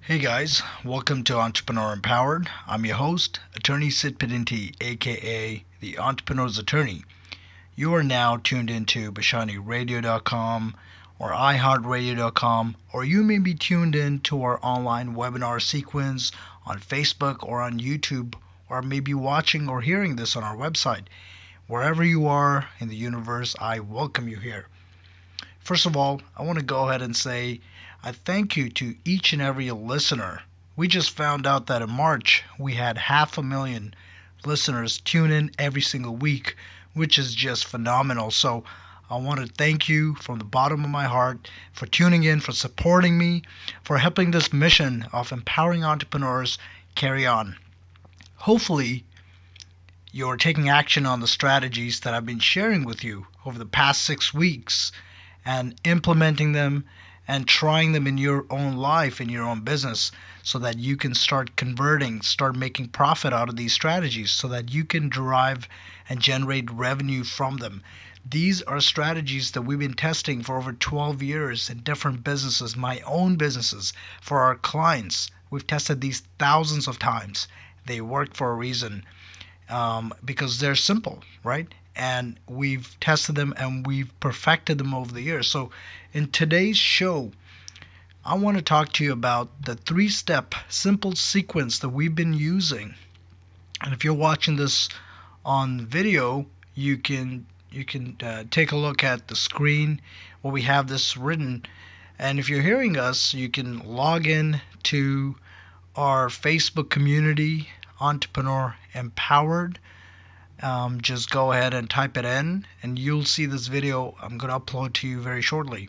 Hey guys, welcome to Entrepreneur Empowered. I'm your host, Attorney Sid Pedinti, aka the Entrepreneur's Attorney. You are now tuned into BashaniRadio.com or iHeartRadio.com, or you may be tuned in to our online webinar sequence on Facebook or on YouTube, or maybe watching or hearing this on our website. Wherever you are in the universe, I welcome you here. First of all, I want to go ahead and say I thank you to each and every listener. We just found out that in March we had 500,000 listeners tune in every single week, which is just phenomenal. So I want to thank you from the bottom of my heart for tuning in, for supporting me, for helping this mission of empowering entrepreneurs carry on. Hopefully, you're taking action on the strategies that I've been sharing with you over the past 6 weeks and implementing them and trying them in your own life, in your own business, so that you can start converting, start making profit out of these strategies so that you can derive and generate revenue from them. These are strategies that we've been testing for over 12 years in different businesses, my own businesses, for our clients. We've tested these thousands of times. They work for a reason, because they're simple, right? And we've tested them and we've perfected them over the years. So in today's show, I want to talk to you about the 3-step simple sequence that we've been using. And if you're watching this on video, you can take a look at the screen where we have this written. And if you're hearing us, you can log in to our Facebook community, Entrepreneur Empowered. Just go ahead and type it in and you'll see this video I'm going to upload to you very shortly.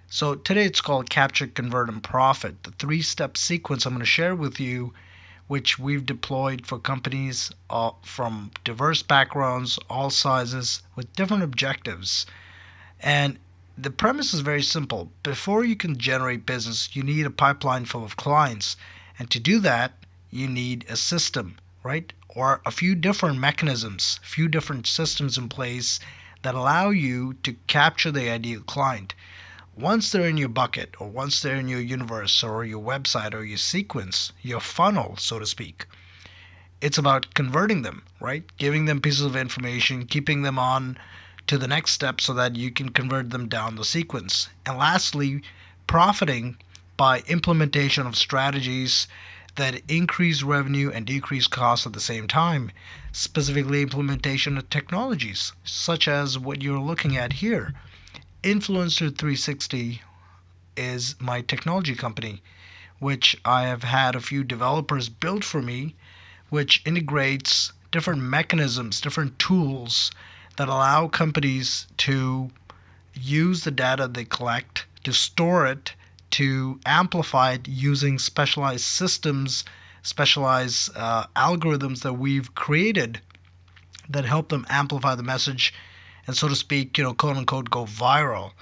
So today it's called Capture, Convert, and Profit, the 3-step sequence I'm going to share with you, which we've deployed for companies from diverse backgrounds, all sizes, with different objectives. And the premise is very simple. Before you can generate business, you need a pipeline full of clients. And to do that, you need a system, right? Or a few different mechanisms, a few different systems in place that allow you to capture the ideal client. Once they're in your bucket, or once they're in your universe, or your website, or your sequence, your funnel, so to speak, it's about converting them, right? Giving them pieces of information, keeping them on to the next step so that you can convert them down the sequence. And lastly, profiting by implementation of strategies that increase revenue and decrease costs at the same time, specifically implementation of technologies such as what you're looking at here. Influencer 360 is my technology company, which I have had a few developers build for me, which integrates different mechanisms, different tools that allow companies to use the data they collect, to store it, to amplify it using specialized systems, specialized algorithms that we've created that help them amplify the message and, so to speak, quote unquote, go viral.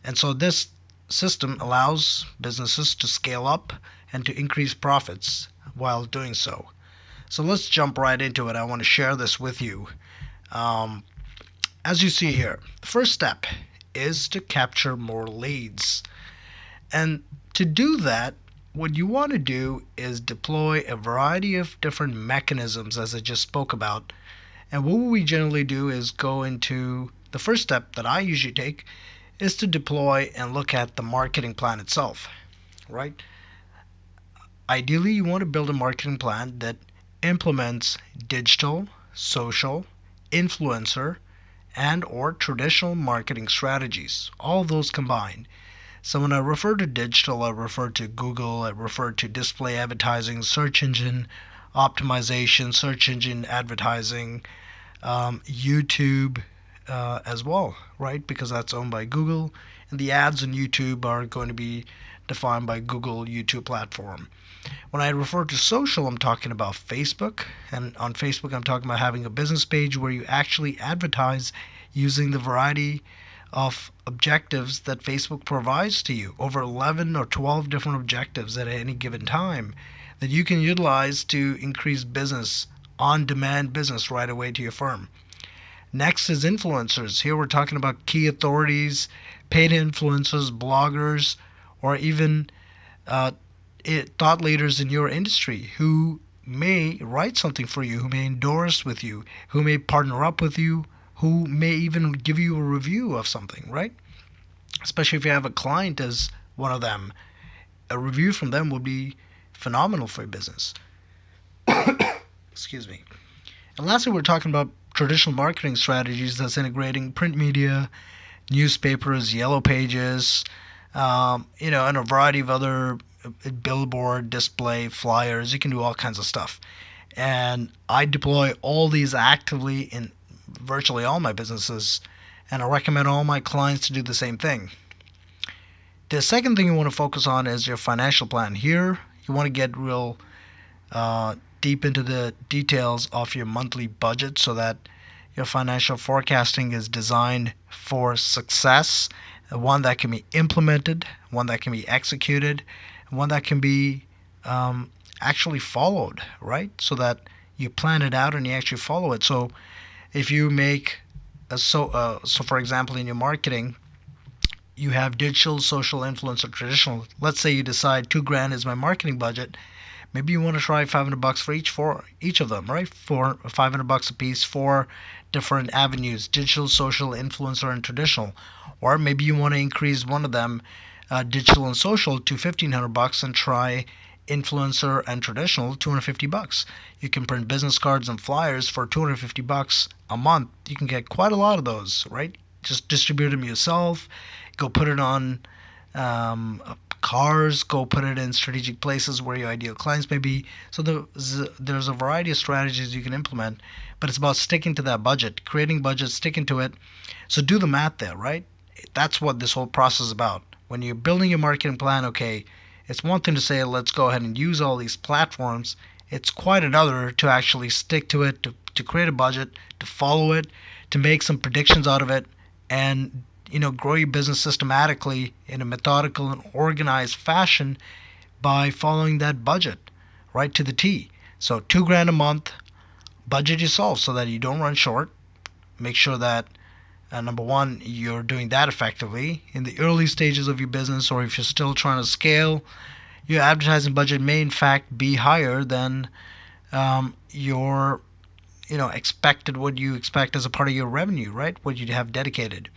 And so this system allows businesses to scale up and to increase profits while doing so. So let's jump right into it. I want to share this with you. As you see here, the first step is to capture more leads. And to do that, what you want to do is deploy a variety of different mechanisms, as I just spoke about. And what we generally do is go into the first step that I usually take is to deploy and look at the marketing plan itself, right? Ideally, you want to build a marketing plan that implements digital, social, influencer, and or traditional marketing strategies, all those combined. So when I refer to digital, I refer to Google, I refer to display advertising, search engine optimization, search engine advertising, YouTube as well, right? Because that's owned by Google, and the ads on YouTube are going to be defined by Google YouTube platform. When I refer to social, I'm talking about Facebook, and on Facebook I'm talking about having a business page where you actually advertise using the variety of objectives that Facebook provides to you, over 11 or 12 different objectives at any given time that you can utilize to increase business, on-demand business right away to your firm. Next is influencers. Here we're talking about key authorities, paid influencers, bloggers, or even thought leaders in your industry who may write something for you, who may endorse with you, who may partner up with you, who may even give you a review of something, right? Especially if you have a client as one of them. A review from them would be phenomenal for your business. Excuse me. And lastly, we're talking about traditional marketing strategies that's integrating print media, newspapers, yellow pages, and a variety of other billboard, display, flyers. You can do all kinds of stuff. And I deploy all these actively in virtually all my businesses, and I recommend all my clients to do the same thing. The second thing you want to focus on is your financial plan. Here, you want to get real deep into the details of your monthly budget so that your financial forecasting is designed for success, one that can be implemented, one that can be executed, one that can be actually followed, right? So that you plan it out and you actually follow it. So if you make so for example, in your marketing, you have digital, social, influencer, traditional. Let's say you decide $2,000 is my marketing budget. Maybe you want to try $500 for each of them, right? For $500 a piece for different avenues: digital, social, influencer, and traditional. Or maybe you want to increase one of them, digital and social, to $1,500 and try influencer and traditional, $250. You can print business cards and flyers for $250 a month. You can get quite a lot of those, right? Just distribute them yourself. Go put it on cars. Go put it in strategic places where your ideal clients may be. So there's a variety of strategies you can implement, but it's about sticking to that budget, creating budget, sticking to it. So do the math there, right? That's what this whole process is about. When you're building your marketing plan, okay, it's one thing to say, let's go ahead and use all these platforms. It's quite another to actually stick to it, to create a budget, to follow it, to make some predictions out of it, and grow your business systematically in a methodical and organized fashion by following that budget right to the T. So $2,000 a month, budget yourself so that you don't run short. Make sure that number one, you're doing that effectively in the early stages of your business, or if you're still trying to scale, your advertising budget may in fact be higher than your expected, what you expect as a part of your revenue, right? What you have dedicated.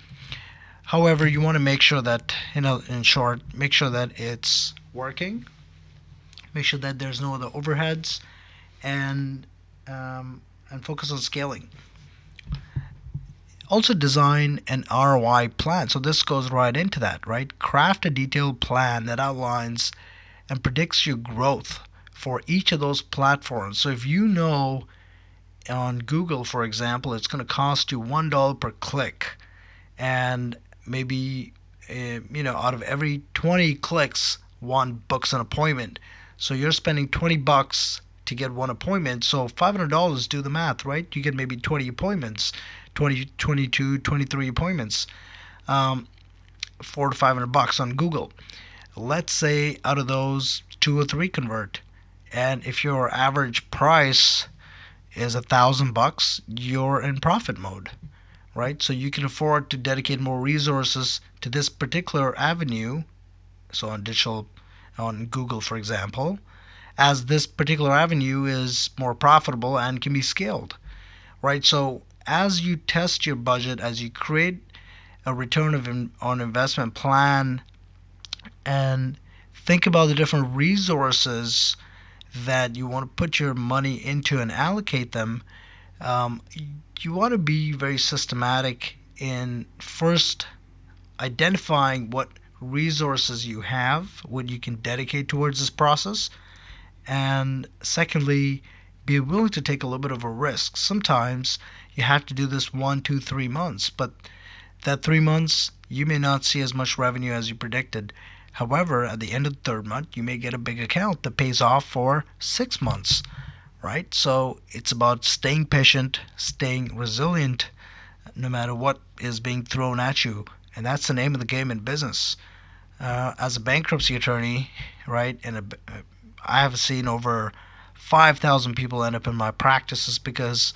However, you want to make sure that, in short, make sure that it's working. Make sure that there's no other overheads, and focus on scaling. Also design an ROI plan. So this goes right into that, right? Craft a detailed plan that outlines and predicts your growth for each of those platforms. So if you know on Google, for example, it's going to cost you $1 per click, and maybe out of every 20 clicks, one books an appointment. So you're spending $20 to get one appointment. So $500, do the math, right? You get maybe 20 appointments, 20, 22, 23 appointments, $400 to $500 on Google. Let's say out of those 2 or 3 convert, and if your average price is $1,000, you're in profit mode, right? So you can afford to dedicate more resources to this particular avenue. So on Google, for example, as this particular avenue is more profitable and can be scaled, right? So as you test your budget, as you create a return on investment plan, and think about the different resources that you want to put your money into and allocate them, you want to be very systematic in first identifying what resources you have, what you can dedicate towards this process, and secondly, be willing to take a little bit of a risk. Sometimes you have to do this 1, 2, 3 months, but that 3 months you may not see as much revenue as you predicted. However, at the end of the 3rd month, you may get a big account that pays off for 6 months, right? So it's about staying patient, staying resilient, no matter what is being thrown at you. And that's the name of the game in business. As a bankruptcy attorney, right, I have seen over 5,000 people end up in my practices because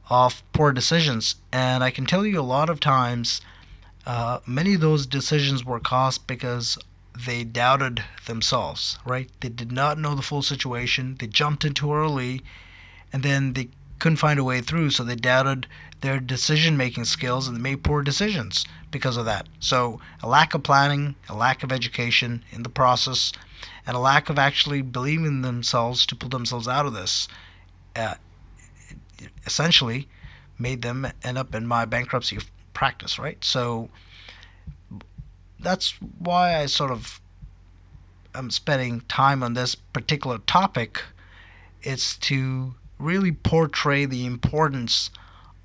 of poor decisions. And I can tell you a lot of times, many of those decisions were caused because they doubted themselves, right? They did not know the full situation. They jumped in too early, and then they couldn't find a way through, so they doubted their decision making skills and they made poor decisions because of that. So, a lack of planning, a lack of education in the process, and a lack of actually believing in themselves to pull themselves out of this uh, essentially made them end up in my bankruptcy practice, right? So, that's why I sort of am spending time on this particular topic. It's to really portray the importance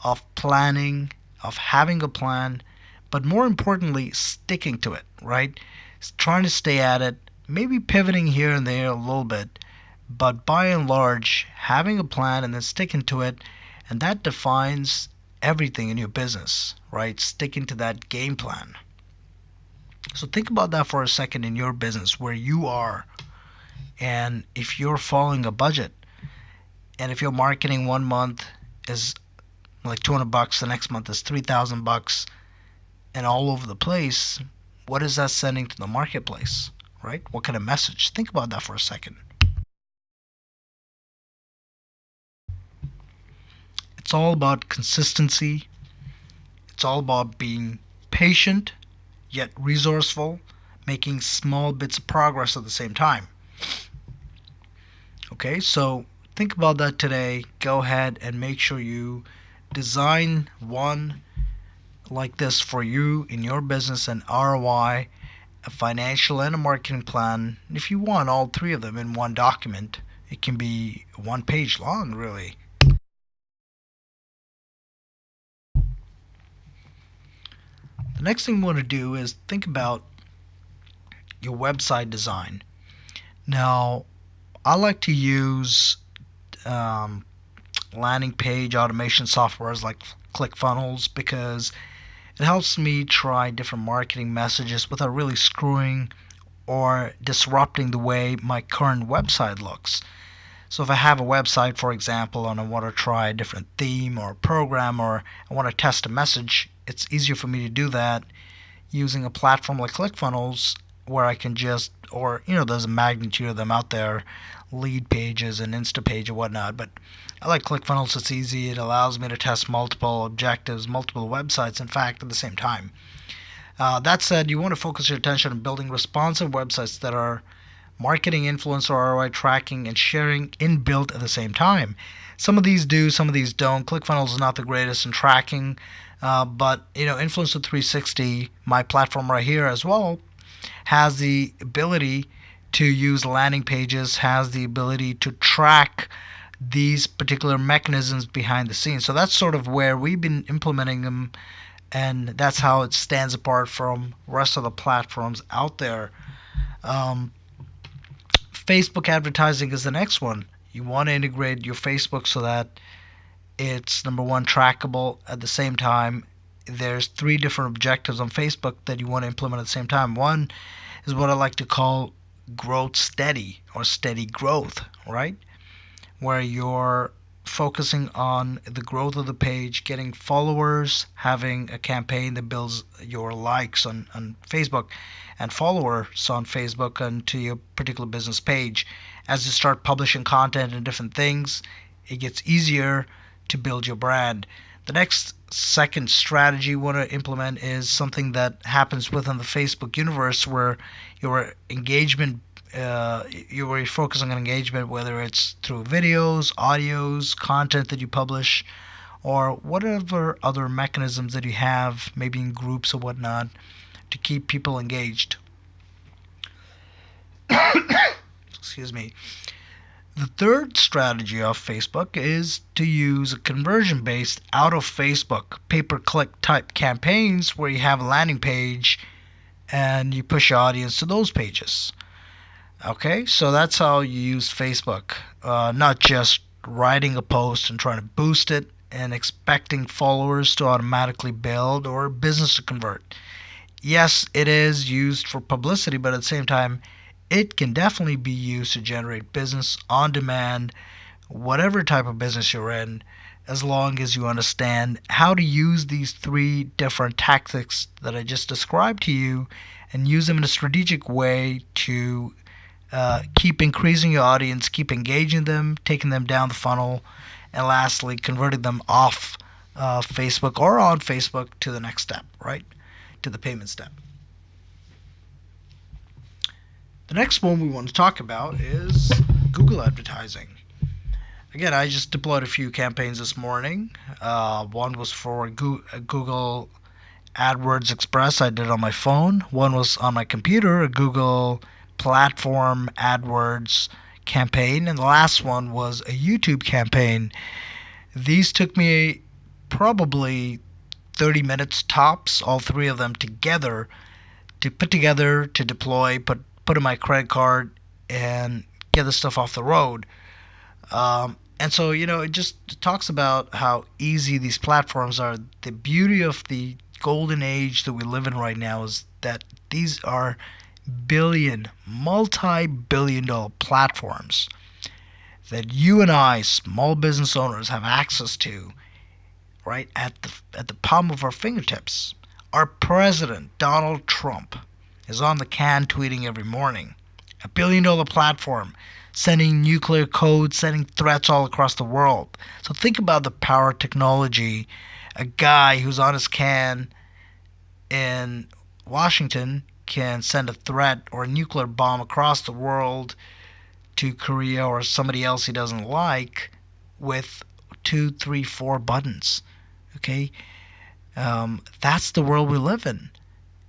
of planning, of having a plan, but more importantly, sticking to it, right? Trying to stay at it, maybe pivoting here and there a little bit, but by and large, having a plan and then sticking to it, and that defines everything in your business, right? Sticking to that game plan. So think about that for a second in your business where you are, and if you're following a budget, and if your marketing one month is like $200, the next month is $3,000, and all over the place, what is that sending to the marketplace, right? What kind of message? Think about that for a second. It's all about consistency. It's all about being patient, yet resourceful, making small bits of progress at the same time. Okay, so think about that today. Go ahead and make sure you design one like this for you in your business, an ROI, a financial, and a marketing plan. If you want all three of them in one document, it can be 1 page long, really. The next thing you want to do is think about your website design. Now, I like to use um, landing page automation softwares like ClickFunnels because it helps me try different marketing messages without really screwing or disrupting the way my current website looks. So if I have a website, for example, and I want to try a different theme or program, or I want to test a message, it's easier for me to do that using a platform like ClickFunnels, where I can just, or there's a magnitude of them out there, lead pages and Instapage and whatnot. But I like ClickFunnels. It's easy. It allows me to test multiple objectives, multiple websites, in fact, at the same time. That said, you want to focus your attention on building responsive websites that are marketing, influencer, ROI tracking, and sharing inbuilt at the same time. Some of these do, some of these don't. ClickFunnels is not the greatest in tracking, but Influencer 360, my platform right here as well, has the ability to use landing pages, has the ability to track these particular mechanisms behind the scenes. So that's sort of where we've been implementing them, and that's how it stands apart from rest of the platforms out there. Um, Facebook advertising is the next one. You want to integrate your Facebook so that it's number one, trackable. At the same time, there's three different objectives on Facebook that you want to implement at the same time. One is what I like to call growth steady, or steady growth, right? Where you're focusing on the growth of the page, getting followers, having a campaign that builds your likes on Facebook and followers on Facebook and to your particular business page. As you start publishing content and different things, it gets easier to build your brand. The next second strategy you want to implement is something that happens within the Facebook universe, where your engagement, you're focusing on engagement, whether it's through videos, audios, content that you publish, or whatever other mechanisms that you have, maybe in groups or whatnot, to keep people engaged. Excuse me. The third strategy of Facebook is to use a conversion-based out of Facebook pay-per-click type campaigns where you have a landing page and you push your audience to those pages. Okay, so that's how you use Facebook, not just writing a post and trying to boost it and expecting followers to automatically build or business to convert. Yes, it is used for publicity, but at the same time, it can definitely be used to generate business on demand, whatever type of business you're in. as long as you understand how to use these three different tactics that I just described to you and use them in a strategic way to keep increasing your audience, keep engaging them, taking them down the funnel, and lastly, converting them off Facebook or on Facebook to the next step, right? To the payment step. The next one we want to talk about is Google advertising. Again, I just deployed a few campaigns this morning. One was for Google AdWords Express. I did it on my phone. One was on my computer, a Google Platform AdWords campaign. And the last one was a YouTube campaign. These took me probably 30 minutes tops, all three of them together, to put together, to deploy, put in my credit card, and get the stuff off the road. And so, it just talks about how easy these platforms are. The beauty of the golden age that we live in right now is that these are multi-billion-dollar platforms that you and I, small business owners, have access to, right, at the palm of our fingertips. Our president, Donald Trump, is on the can tweeting every morning. A billion-dollar platform, sending nuclear codes, sending threats all across the world. So think about the power of technology. A guy who's on his can in Washington can send a threat or a nuclear bomb across the world to Korea or somebody else he doesn't like with 2, 3, 4 buttons. Okay? That's the world we live in.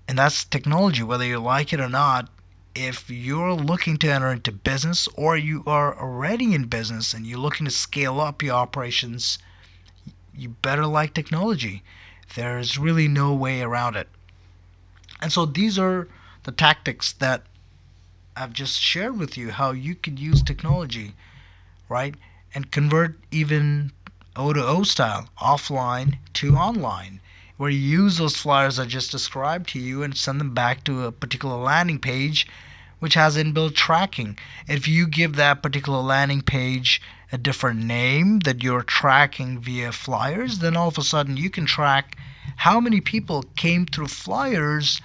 And that's technology, whether you like it or not. If you're looking to enter into business, or you are already in business and you're looking to scale up your operations, you better like technology. There's really no way around it. And so these are the tactics that I've just shared with you, how you could use technology, right? And convert even O2O style, offline to online, where you use those flyers I just described to you and send them back to a particular landing page which has inbuilt tracking. If you give that particular landing page a different name that you're tracking via flyers, then all of a sudden you can track how many people came through flyers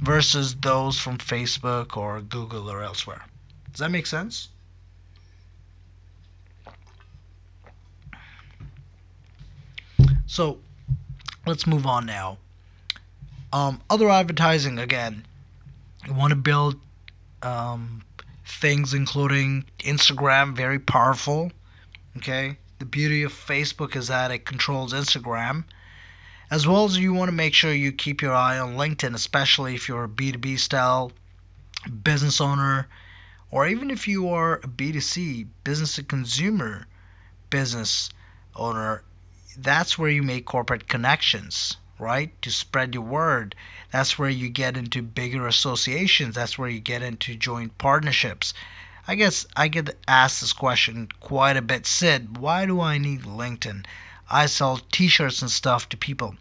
versus those from Facebook or Google or elsewhere. Does that make sense? So let's move on now. Other advertising, again, you want to build things including Instagram, very powerful. Okay, the beauty of Facebook is that it controls Instagram, as well as you want to make sure you keep your eye on LinkedIn, especially if you're a B2B style business owner, or even if you are a B2C, business to consumer business owner. That's where you make corporate connections, right? To spread your word. That's where you get into bigger associations. That's where you get into joint partnerships. I guess I get asked this question quite a bit. Sid, why do I need LinkedIn? I sell t-shirts and stuff to people.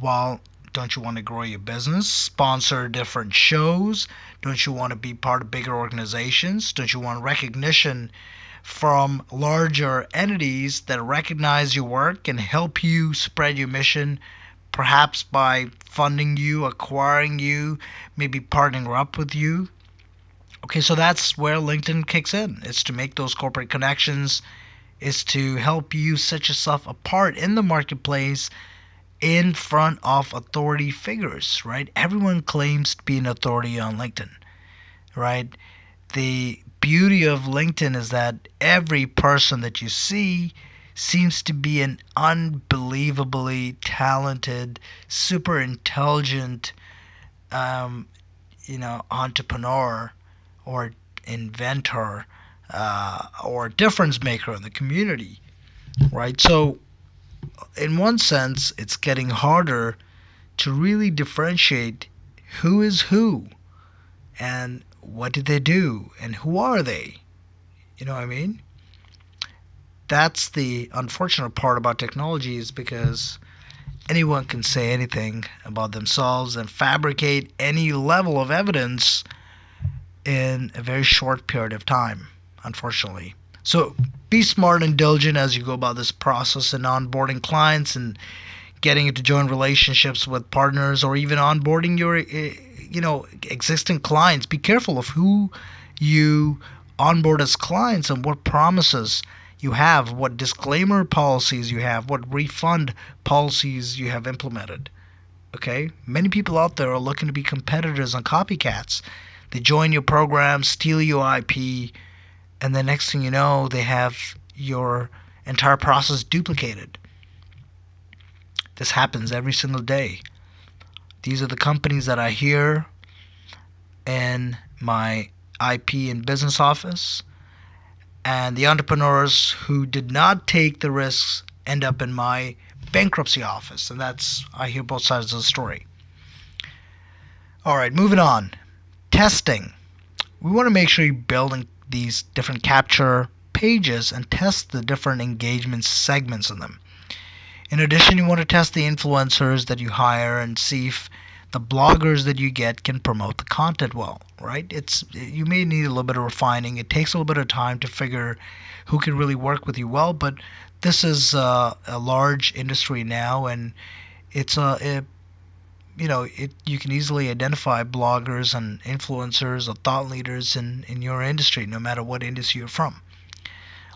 Well, don't you want to grow your business? Sponsor different shows? Don't you want to be part of bigger organizations? Don't you want recognition from larger entities that recognize your work and help you spread your mission, perhaps by funding you, acquiring you, maybe partnering up with you? Okay, so that's where LinkedIn kicks in. It's to make those corporate connections. It's to help you set yourself apart in the marketplace in front of authority figures, right? Everyone claims to be an authority on LinkedIn, right? The beauty of LinkedIn is that every person that you see seems to be an unbelievably talented, super intelligent, entrepreneur or inventor or difference maker in the community, right? So in one sense, it's getting harder to really differentiate who is who and what did they do and who are they. You know what I mean? That's the unfortunate part about technology, is because anyone can say anything about themselves and fabricate any level of evidence in a very short period of time, unfortunately. So be smart and diligent as you go about this process and onboarding clients and getting into joint relationships with partners, or even onboarding your existing clients. Be careful of who you onboard as clients and what promises you have, what disclaimer policies you have, what refund policies you have implemented. Okay, many people out there are looking to be competitors and copycats. They join your program, steal your IP, and the next thing you know, they have your entire process duplicated. This happens every single day. These are the companies that I hear in my IP and business office, and the entrepreneurs who did not take the risks end up in my bankruptcy office, and that's, I hear both sides of the story. All right, moving on. Testing. We want to make sure you're building these different capture pages and test the different engagement segments in them. In addition, you want to test the influencers that you hire and see if the bloggers that you get can promote the content well, right? You may need a little bit of refining. It takes a little bit of time to figure who can really work with you well, but this is a large industry now, and it's you can easily identify bloggers and influencers or thought leaders in your industry, no matter what industry you're from.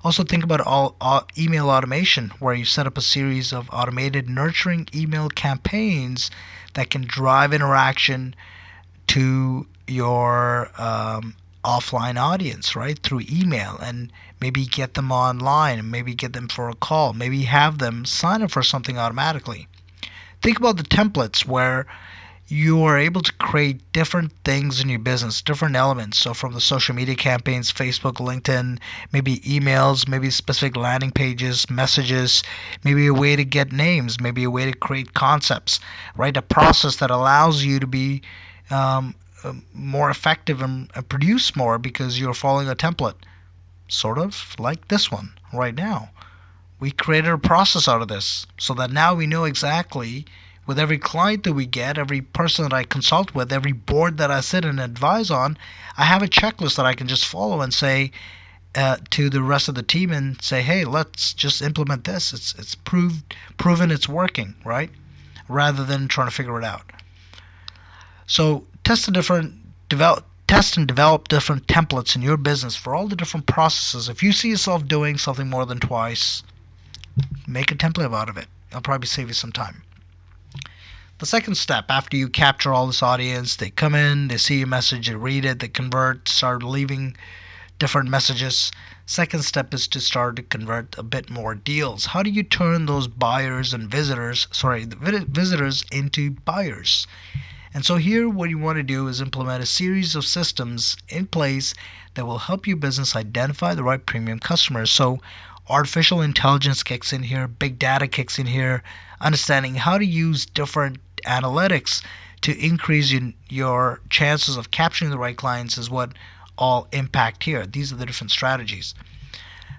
Also think about email automation, where you set up a series of automated nurturing email campaigns that can drive interaction to your offline audience, right, through email, and maybe get them online, and maybe get them for a call, maybe have them sign up for something automatically. Think about the templates where you are able to create different things in your business, different elements. So from the social media campaigns, Facebook, LinkedIn, maybe emails, maybe specific landing pages, messages, maybe a way to get names, maybe a way to create concepts, right? A process that allows you to be more effective and produce more because you're following a template, sort of like this one right now. We created a process out of this so that now we know exactly, with every client that we get, every person that I consult with, every board that I sit and advise on, I have a checklist that I can just follow and say to the rest of the team and say, hey, let's just implement this. It's proven it's working, right? Rather than trying to figure it out. So test and develop different templates in your business for all the different processes. If you see yourself doing something more than twice, make a template out of it. It'll probably save you some time. The second step, after you capture all this audience, they come in, they see your message, they read it, they convert, start leaving different messages. Second step is to start to convert a bit more deals. How do you turn those visitors into buyers? And so here what you want to do is implement a series of systems in place that will help your business identify the right premium customers. So artificial intelligence kicks in here, big data kicks in here, understanding how to use different analytics to increase your chances of capturing the right clients is what all impact here. These are the different strategies.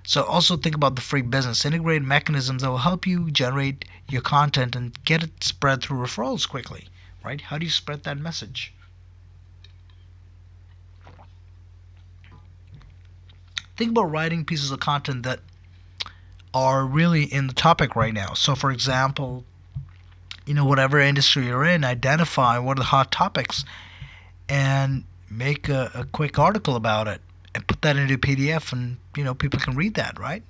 So also think about the free business. Integrate mechanisms that will help you generate your content and get it spread through referrals quickly, right? How do you spread that message? Think about writing pieces of content that are really in the topic right now. So for example, whatever industry you're in, identify what are the hot topics and make a quick article about it and put that into a PDF, and people can read that, right?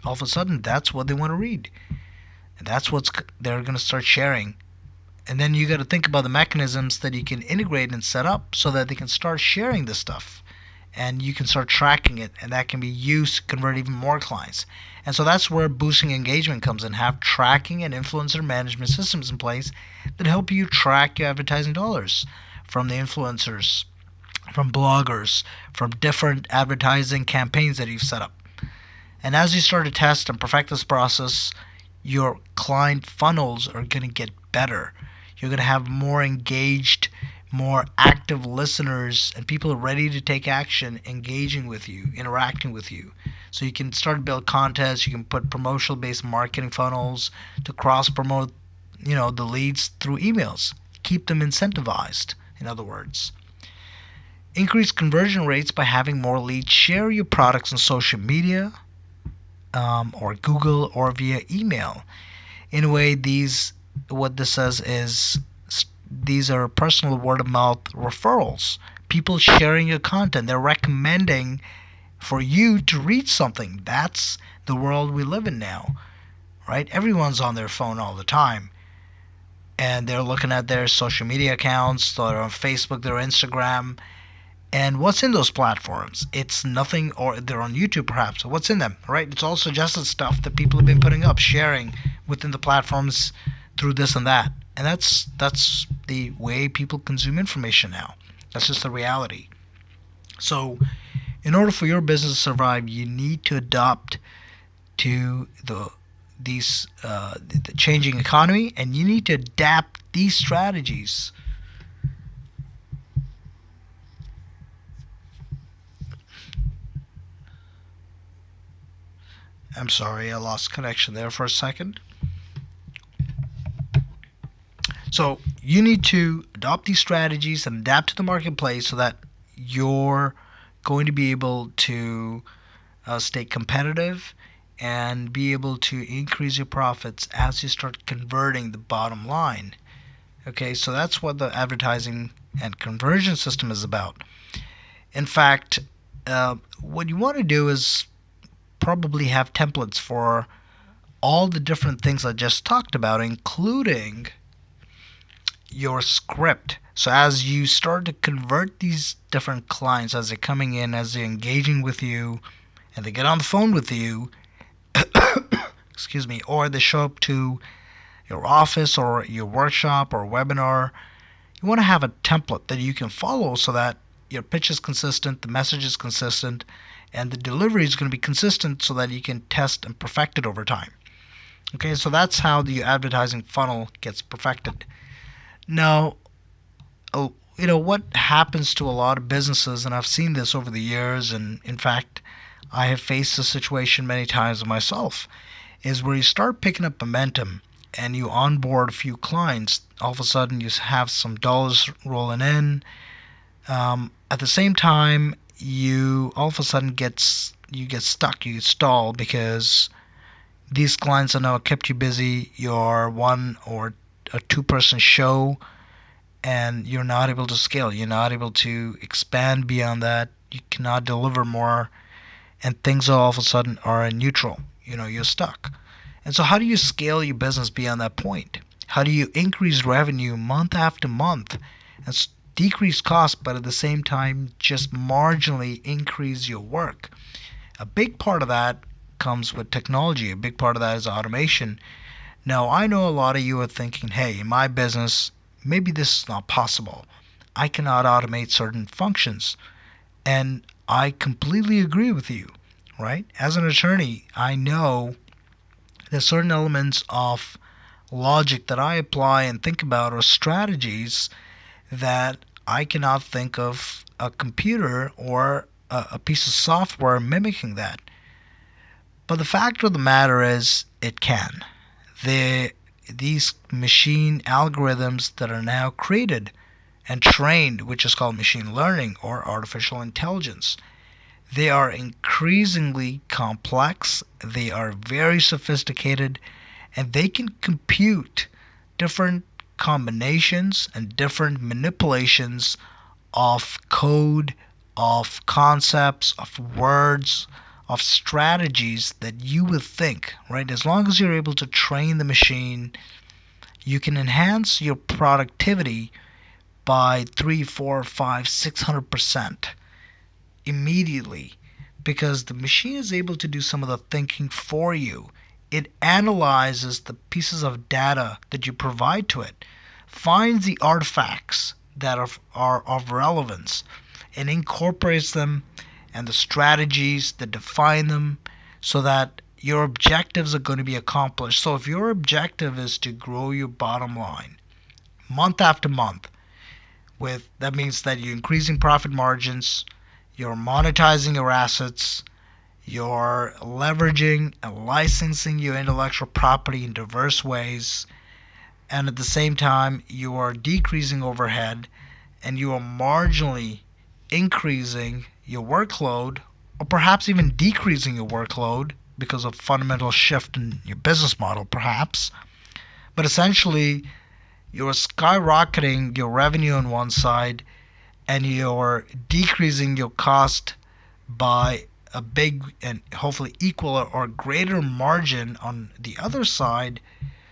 All of a sudden that's what they want to read, and that's what they're going to start sharing. And then you got to think about the mechanisms that you can integrate and set up so that they can start sharing this stuff, and you can start tracking it, and that can be used to convert even more clients. And so that's where boosting engagement comes in. Have tracking and influencer management systems in place that help you track your advertising dollars from the influencers, from bloggers, from different advertising campaigns that you've set up. And as you start to test and perfect this process, your client funnels are going to get better. You're going to have more engaged, more active listeners, and people are ready to take action, engaging with you, interacting with you. So you can start to build contests. You can put promotional-based marketing funnels to cross-promote, the leads through emails. Keep them incentivized, in other words. Increase conversion rates by having more leads share your products on social media, or Google, or via email. In a way, what this says is these are personal word of mouth referrals. People sharing your content. They're recommending for you to read something. That's the world we live in now, right? Everyone's on their phone all the time, and they're looking at their social media accounts. They're on Facebook, their Instagram, and what's in those platforms? It's nothing, or they're on YouTube perhaps. So what's in them, right? It's all suggested stuff that people have been putting up, sharing within the platforms through this and that. And that's the way people consume information now. That's just the reality. So in order for your business to survive, you need to adapt to the changing economy, and you need to adapt these strategies. I'm sorry, I lost connection there for a second. So you need to adopt these strategies and adapt to the marketplace so that you're going to be able to stay competitive and be able to increase your profits as you start converting the bottom line. Okay, so that's what the advertising and conversion system is about. In fact, what you want to do is probably have templates for all the different things I just talked about, including your script. So as you start to convert these different clients, as they're coming in, as they're engaging with you, and they get on the phone with you, excuse me, or they show up to your office or your workshop or webinar, you want to have a template that you can follow so that your pitch is consistent, the message is consistent, and the delivery is going to be consistent so that you can test and perfect it over time. Okay, so that's how the advertising funnel gets perfected. Now, what happens to a lot of businesses, and I've seen this over the years, and in fact, I have faced this situation many times myself, is where you start picking up momentum and you onboard a few clients. All of a sudden, you have some dollars rolling in. At the same time, you all of a sudden get stuck, you get stalled because these clients are now kept you busy. You're one or a two-person show, and you're not able to scale. You're not able to expand beyond that. You cannot deliver more, and things all of a sudden are in neutral. You're stuck. And so how do you scale your business beyond that point? How do you increase revenue month after month and decrease costs, but at the same time just marginally increase your work? A big part of that comes with technology. A big part of that is automation. Now, I know a lot of you are thinking, hey, in my business, maybe this is not possible. I cannot automate certain functions. And I completely agree with you, right? As an attorney, I know there's certain elements of logic that I apply and think about, or strategies that I cannot think of a computer or a piece of software mimicking that. But the fact of the matter is, it can. These machine algorithms that are now created and trained, which is called machine learning or artificial intelligence, they are increasingly complex, they are very sophisticated, and they can compute different combinations and different manipulations of code, of concepts, of words, of strategies that you would think, right? As long as you're able to train the machine, you can enhance your productivity by 3, 4, 5, 600% immediately, because the machine is able to do some of the thinking for you. It analyzes the pieces of data that you provide to it, finds the artifacts that are of relevance, and incorporates them and the strategies that define them so that your objectives are going to be accomplished. So if your objective is to grow your bottom line month after month, that means that you're increasing profit margins, you're monetizing your assets, you're leveraging and licensing your intellectual property in diverse ways, and at the same time you are decreasing overhead, and you are marginally increasing your workload or perhaps even decreasing your workload because of fundamental shift in your business model, perhaps. But essentially, you're skyrocketing your revenue on one side and you're decreasing your cost by a big and hopefully equal or greater margin on the other side,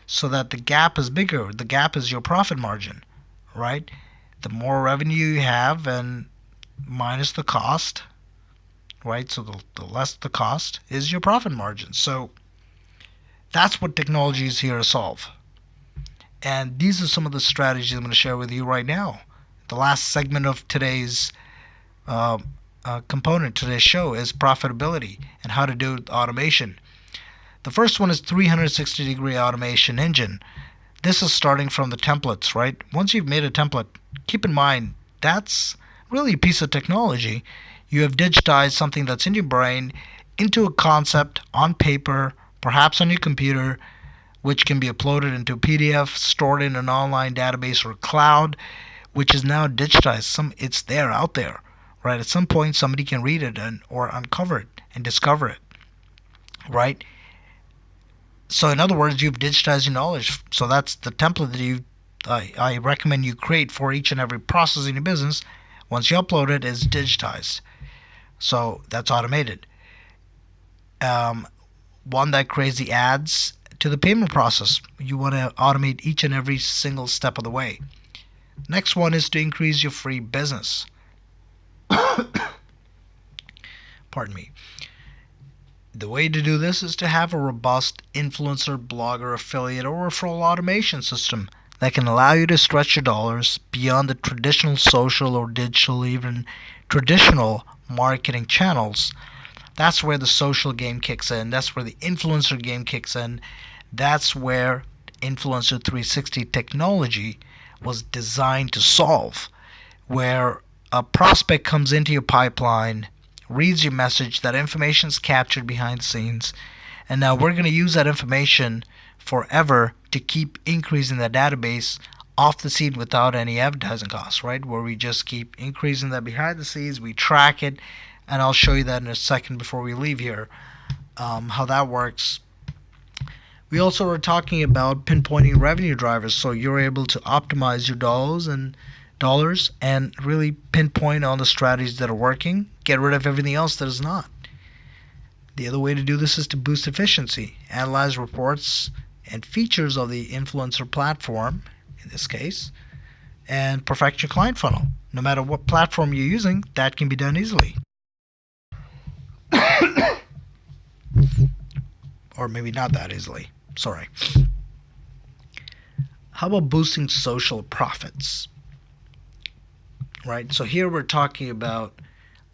so that the gap is bigger. The gap is your profit margin, right? The more revenue you have and minus the cost, right? So the less the cost is your profit margin. So that's what technology is here to solve. And these are some of the strategies I'm going to share with you right now. The last segment of today's uh, component, today's show, is profitability and how to do it with automation. The first one is 360-degree automation engine. This is starting from the templates, right? Once you've made a template, keep in mind that's really a piece of technology. You have digitized something that's in your brain into a concept on paper, perhaps on your computer, which can be uploaded into a PDF, stored in an online database or cloud, which is now digitized. It's there, out there, right? At some point, somebody can read it or uncover it and discover it, right? So in other words, you've digitized your knowledge. So that's the template that I recommend you create for each and every process in your business. Once you upload it, it's digitized. So that's automated. One that creates the ads to the payment process. You want to automate each and every single step of the way. Next one is to increase your free business. Pardon me. The way to do this is to have a robust influencer, blogger, affiliate, or referral automation system that can allow you to stretch your dollars beyond the traditional social or digital, even traditional marketing channels. That's where the social game kicks in. That's where the influencer game kicks in. That's where Influencer 360 technology was designed to solve, where a prospect comes into your pipeline, reads your message, that information is captured behind the scenes, and now we're going to use that information forever to keep increasing the database off the scene without any advertising costs, right? Where we just keep increasing that behind the scenes, we track it, and I'll show you that in a second before we leave here, how that works. We also are talking about pinpointing revenue drivers, so you're able to optimize your dollars and really pinpoint on the strategies that are working, get rid of everything else that is not. The other way to do this is to boost efficiency, analyze reports and features of the influencer platform, in this case, and perfect your client funnel. No matter what platform you're using, that can be done easily. Or maybe not that easily. Sorry. How about boosting social profits? Right? So here we're talking about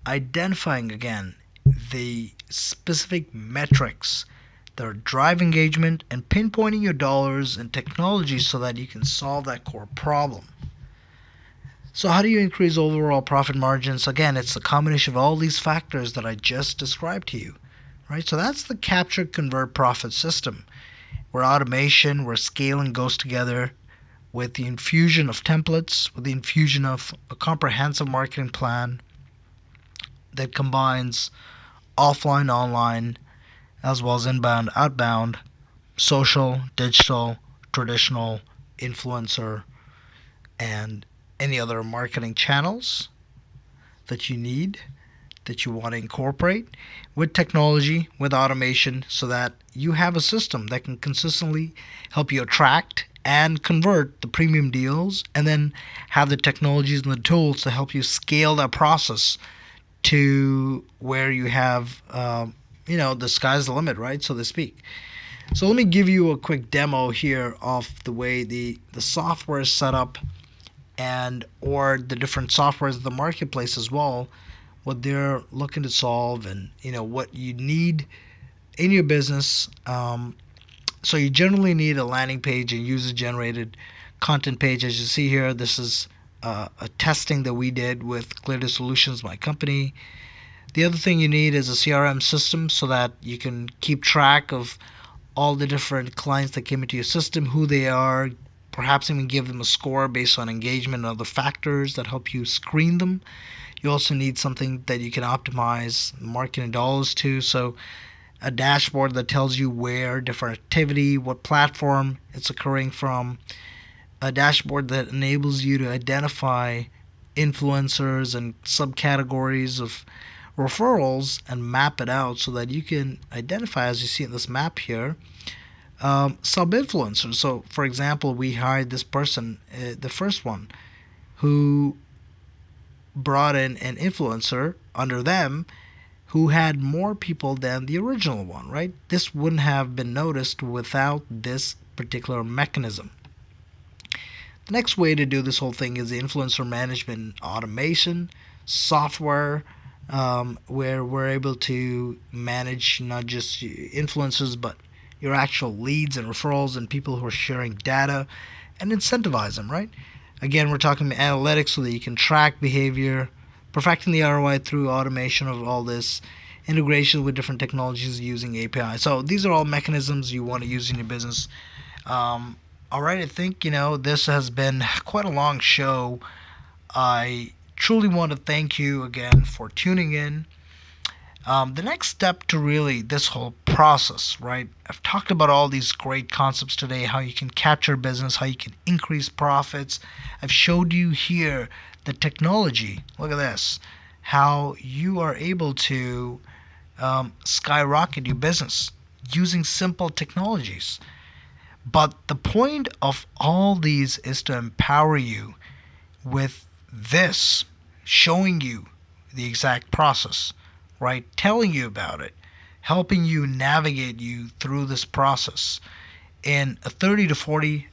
identifying again the specific metrics that are drive engagement and pinpointing your dollars and technology so that you can solve that core problem. So how do you increase overall profit margins? Again, it's the combination of all these factors that I just described to you. Right? So that's the capture, convert, profit system, where automation, where scaling goes together with the infusion of templates, with the infusion of a comprehensive marketing plan that combines offline, online, as well as inbound, outbound, social, digital, traditional, influencer, and any other marketing channels that you need, that you want to incorporate with technology, with automation, so that you have a system that can consistently help you attract and convert the premium deals, and then have the technologies and the tools to help you scale that process to where you have, the sky's the limit, right, so to speak. So let me give you a quick demo here of the way the software is set up, and or the different softwares of the marketplace as well, what they're looking to solve, and what you need in your business. So you generally need a landing page and user-generated content page. As you see here, this is a testing that we did with Clear Solutions, my company. The other thing you need is a CRM system so that you can keep track of all the different clients that came into your system, who they are, perhaps even give them a score based on engagement and other factors that help you screen them. You also need something that you can optimize marketing dollars to. So a dashboard that tells you where different activity, what platform it's occurring from, a dashboard that enables you to identify influencers and subcategories of referrals and map it out so that you can identify, as you see in this map here, sub-influencers. So, for example, we hired this person, the first one, who brought in an influencer under them who had more people than the original one, right? This wouldn't have been noticed without this particular mechanism. The next way to do this whole thing is the influencer management automation software, where we're able to manage not just influencers but your actual leads and referrals and people who are sharing data and incentivize them, right? Again, we're talking analytics so that you can track behavior, perfecting the ROI through automation of all this, integration with different technologies using API. So these are all mechanisms you want to use in your business. All right, I think this has been quite a long show. I truly want to thank you again for tuning in. The next step to really this whole process, right? I've talked about all these great concepts today, how you can capture business, how you can increase profits. I've showed you here the technology. Look at this, how you are able to skyrocket your business using simple technologies. But the point of all these is to empower you with this, showing you the exact process, right? Telling you about it, helping you navigate you through this process. In a 30 to 40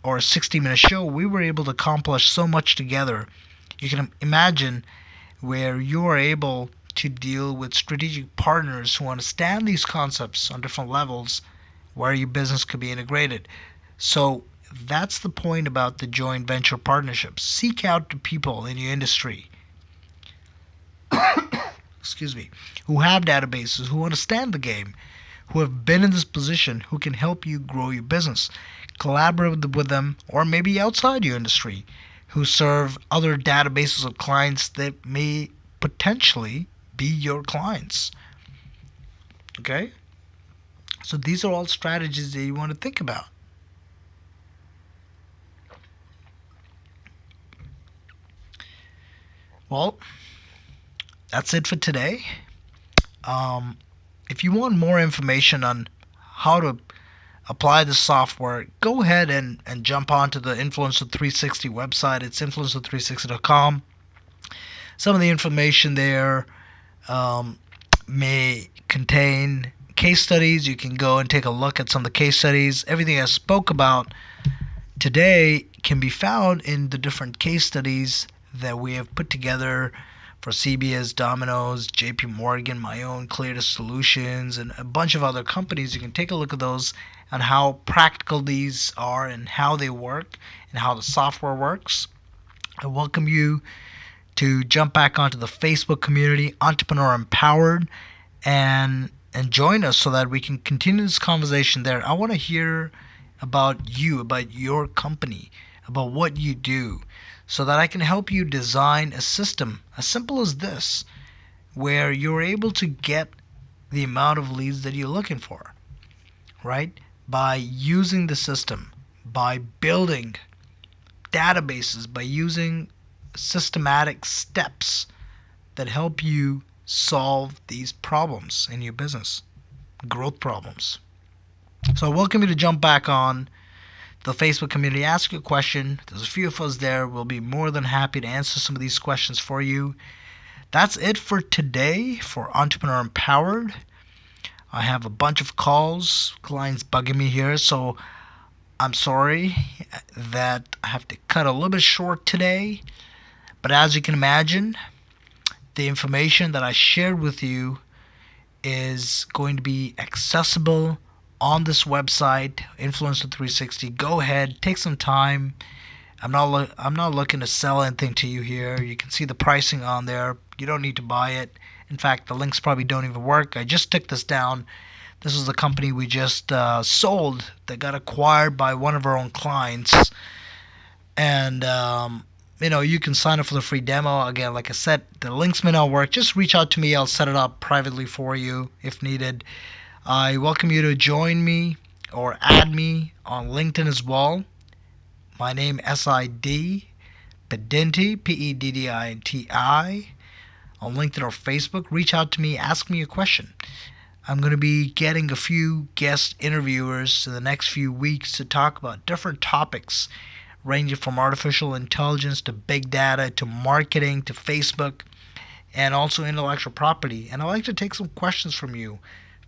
or 60-minute show, we were able to accomplish so much together. You can imagine where you are able to deal with strategic partners who understand these concepts on different levels where your business could be integrated. So that's the point about the joint venture partnerships. Seek out the people in your industry, excuse me, who have databases, who understand the game, who have been in this position, who can help you grow your business. Collaborate with them, or maybe outside your industry, who serve other databases of clients that may potentially be your clients. Okay? So these are all strategies that you want to think about. Well, that's it for today. If you want more information on how to apply the software, go ahead and jump onto the Influencer 360 website. It's influencer360.com. Some of the information there may contain case studies. You can go and take a look at some of the case studies. Everything I spoke about today can be found in the different case studies that we have put together for CBS, Domino's, JP Morgan, my own Clear Solutions, and a bunch of other companies. You can take a look at those and how practical these are and how they work and how the software works. I welcome you to jump back onto the Facebook community, Entrepreneur Empowered, and join us so that we can continue this conversation there. I want to hear about you, about your company, about what you do, so that I can help you design a system as simple as this, where you're able to get the amount of leads that you're looking for, right? By using the system, by building databases, by using systematic steps that help you solve these problems in your business, growth problems. So I welcome you to jump back on the Facebook community, ask your question. There's a few of us there. We'll be more than happy to answer some of these questions for you. That's it for today for Entrepreneur Empowered. I have a bunch of calls, clients bugging me here, so I'm sorry that I have to cut a little bit short today. But as you can imagine, the information that I shared with you is going to be accessible on this website, Influencer 360. Go ahead, take some time. I'm not looking to sell anything to you here. You can see the pricing on there. You don't need to buy it. In fact, the links probably don't even work. I just took this down. This was the company we just sold that got acquired by one of our own clients. And you can sign up for the free demo. Again, like I said, the links may not work. Just reach out to me. I'll set it up privately for you if needed. I welcome you to join me or add me on LinkedIn as well. My name S-I-D Pedinti, P-E-D-D-I-T-I, on LinkedIn or Facebook. Reach out to me. Ask me a question. I'm going to be getting a few guest interviewers in the next few weeks to talk about different topics ranging from artificial intelligence to big data to marketing to Facebook and also intellectual property. And I'd like to take some questions from you,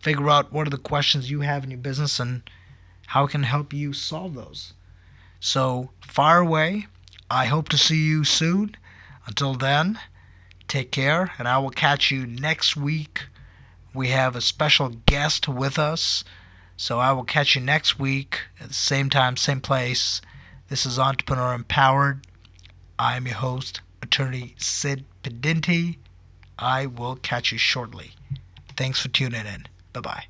figure out what are the questions you have in your business and how I can help you solve those. So fire away. I hope to see you soon. Until then, take care, and I will catch you next week. We have a special guest with us, so I will catch you next week at the same time, same place. This is Entrepreneur Empowered. I am your host, Attorney Sid Pedinti. I will catch you shortly. Thanks for tuning in. Bye-bye.